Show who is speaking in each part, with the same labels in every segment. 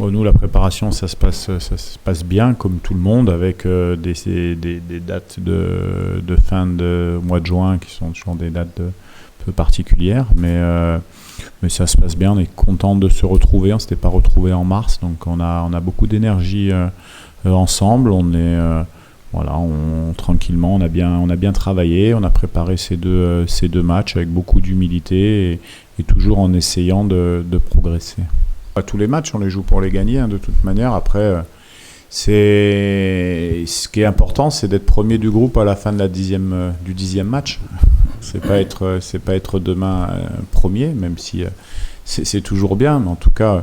Speaker 1: Bon, nous, la préparation, ça se passe bien, comme tout le monde, avec des dates de fin de mois de juin qui sont toujours des dates peu particulières. Mais ça se passe bien, on est content de se retrouver. On ne s'était pas retrouvé en mars, donc on a beaucoup d'énergie ensemble. Tranquillement, on a bien travaillé, on a préparé ces deux matchs avec beaucoup d'humilité et toujours en essayant de progresser. Tous les matchs, on les joue pour les gagner, de toute manière. Après, ce qui est important, c'est d'être premier du groupe à la fin du 10e match. C'est pas être demain premier, même si c'est toujours bien. Mais en tout cas,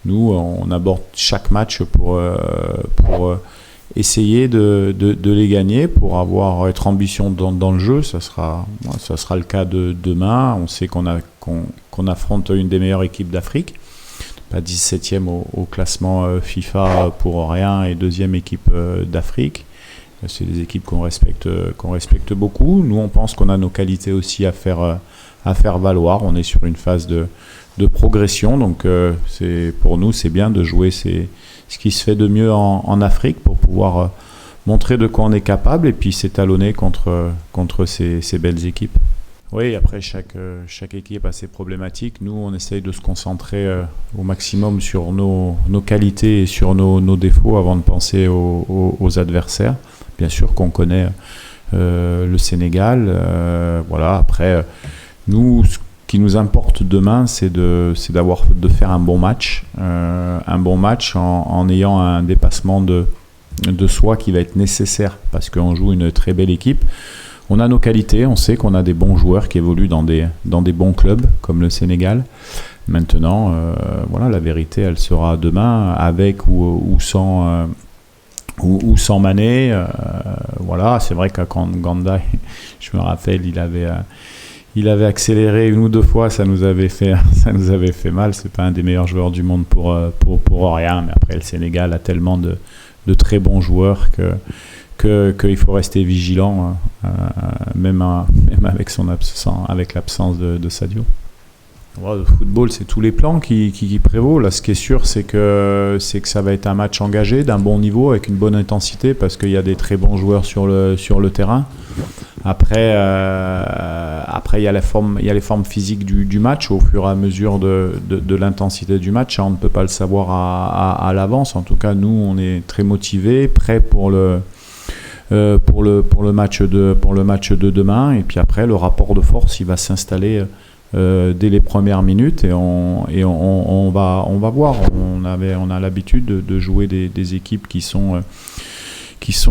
Speaker 1: nous, on aborde chaque match pour essayer de les gagner, pour être ambition dans le jeu. Ça sera le cas de demain. On sait qu'on affronte une des meilleures équipes d'Afrique. Pas 17e au classement FIFA pour rien et deuxième équipe d'Afrique. C'est des équipes qu'on respecte beaucoup. Nous, on pense qu'on a nos qualités aussi à faire valoir. On est sur une phase de progression. Donc, pour nous, c'est bien de jouer ce qui se fait de mieux en Afrique pour pouvoir montrer de quoi on est capable et puis s'étalonner contre ces belles équipes. Oui, après, chaque équipe a ses problématiques. Nous, on essaye de se concentrer au maximum sur nos qualités et sur nos défauts avant de penser aux adversaires. Bien sûr qu'on connaît le Sénégal. Après, nous, ce qui nous importe demain, c'est de faire un bon match. Un bon match en ayant un dépassement de soi qui va être nécessaire parce qu'on joue une très belle équipe. On a nos qualités, on sait qu'on a des bons joueurs qui évoluent dans des bons clubs comme le Sénégal. Maintenant, la vérité, elle sera demain avec ou sans Mané. C'est vrai qu'à Nganda, je me rappelle, il avait accéléré une ou deux fois, ça nous avait fait mal. C'est pas un des meilleurs joueurs du monde pour rien, mais après le Sénégal a tellement de très bons joueurs qu'il faut rester vigilant, même avec l'absence de Sadio. Le football, c'est tous les plans qui prévaut. Là, ce qui est sûr, c'est que ça va être un match engagé, d'un bon niveau, avec une bonne intensité, parce qu'il y a des très bons joueurs sur le terrain. Après, il y a les formes physiques du match au fur et à mesure de l'intensité du match. On ne peut pas le savoir à l'avance. En tout cas, nous, on est très motivés, prêts pour le match de demain. Et puis après, le rapport de force, il va s'installer dès les premières minutes et on va voir. On a l'habitude de jouer des équipes qui sont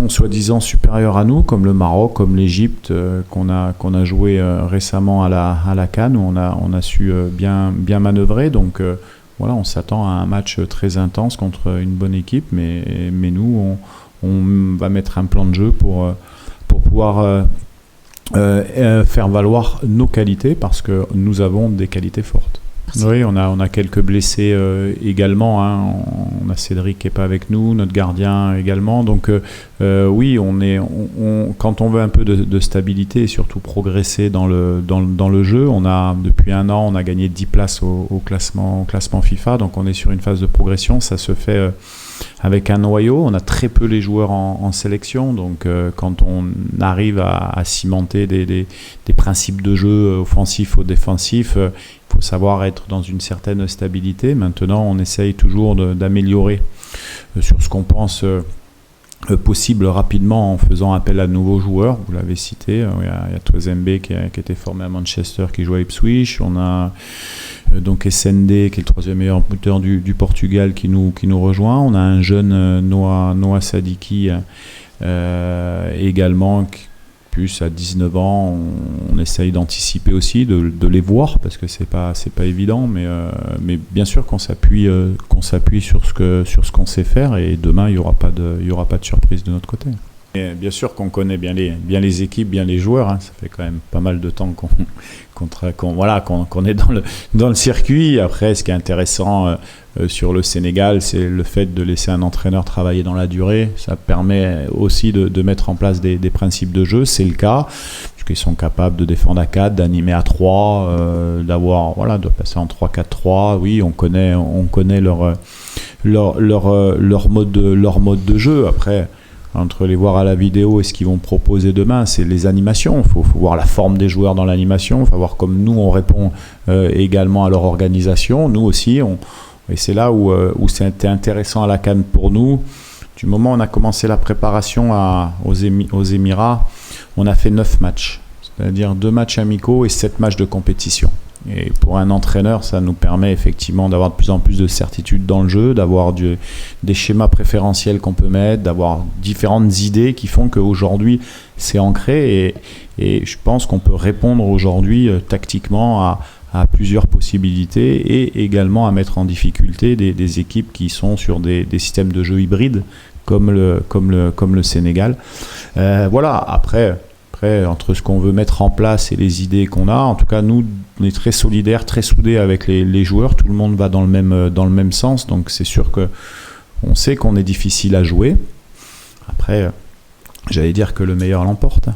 Speaker 1: soi-disant supérieures à nous, comme le Maroc, comme l'Égypte, qu'on a joué récemment à la CAN, où on a su bien manœuvrer. Donc on s'attend à un match très intense contre une bonne équipe, mais nous, on va mettre un plan de jeu pour pouvoir faire valoir nos qualités, parce que nous avons des qualités fortes. Merci. Oui, on a quelques blessés également. On a Cédric qui n'est pas avec nous, notre gardien également. Donc oui, quand on veut un peu de stabilité et surtout progresser dans le jeu, depuis un an, on a gagné 10 places au classement FIFA. Donc on est sur une phase de progression. Ça se fait avec un noyau. On a très peu les joueurs en sélection. Donc quand on arrive à cimenter des principes de jeu offensifs ou défensifs, il faut savoir être dans une certaine stabilité. Maintenant, on essaye toujours d'améliorer sur ce qu'on pense possible rapidement en faisant appel à de nouveaux joueurs. Vous l'avez cité, il y a Twezembe qui était formé à Manchester, qui joue à Ipswich. On a donc SND qui est le troisième meilleur buteur du Portugal qui nous rejoint. On a un jeune Noah Sadiki également, plus à 19 ans, on essaye d'anticiper aussi, de les voir, parce que c'est pas évident, mais bien sûr qu'on s'appuie sur ce qu'on sait faire, et demain il y aura pas de surprise de notre côté. Et bien sûr qu'on connaît bien les équipes, bien les joueurs. Ça fait quand même pas mal de temps qu'on est dans le circuit. Après, ce qui est intéressant sur le Sénégal, c'est le fait de laisser un entraîneur travailler dans la durée. Ça permet aussi de mettre en place des principes de jeu. C'est le cas, puisqu'ils sont capables de défendre à 4, d'animer à 3, de passer en 3-4-3. Oui, on connaît leur mode de jeu. Après, entre les voir à la vidéo et ce qu'ils vont proposer demain, c'est les animations. Il faut voir la forme des joueurs dans l'animation. Il faut voir comme nous, on répond également à leur organisation. Nous aussi, et c'est là où c'était intéressant à la CAN pour nous. Du moment où on a commencé la préparation aux Émirats, on a fait 9 matchs. C'est-à-dire 2 matchs amicaux et 7 matchs de compétition. Et pour un entraîneur, ça nous permet effectivement d'avoir de plus en plus de certitude dans le jeu, d'avoir des schémas préférentiels qu'on peut mettre, d'avoir différentes idées qui font qu'aujourd'hui, c'est ancré. Et je pense qu'on peut répondre aujourd'hui tactiquement à plusieurs possibilités et également à mettre en difficulté des équipes qui sont sur des systèmes de jeu hybrides comme le Sénégal. Voilà, après, entre ce qu'on veut mettre en place et les idées qu'on a, en tout cas, nous, on est très solidaires, très soudés avec les joueurs. Tout le monde va dans le même sens. Donc, c'est sûr qu'on sait qu'on est difficile à jouer. Après, j'allais dire que le meilleur l'emporte.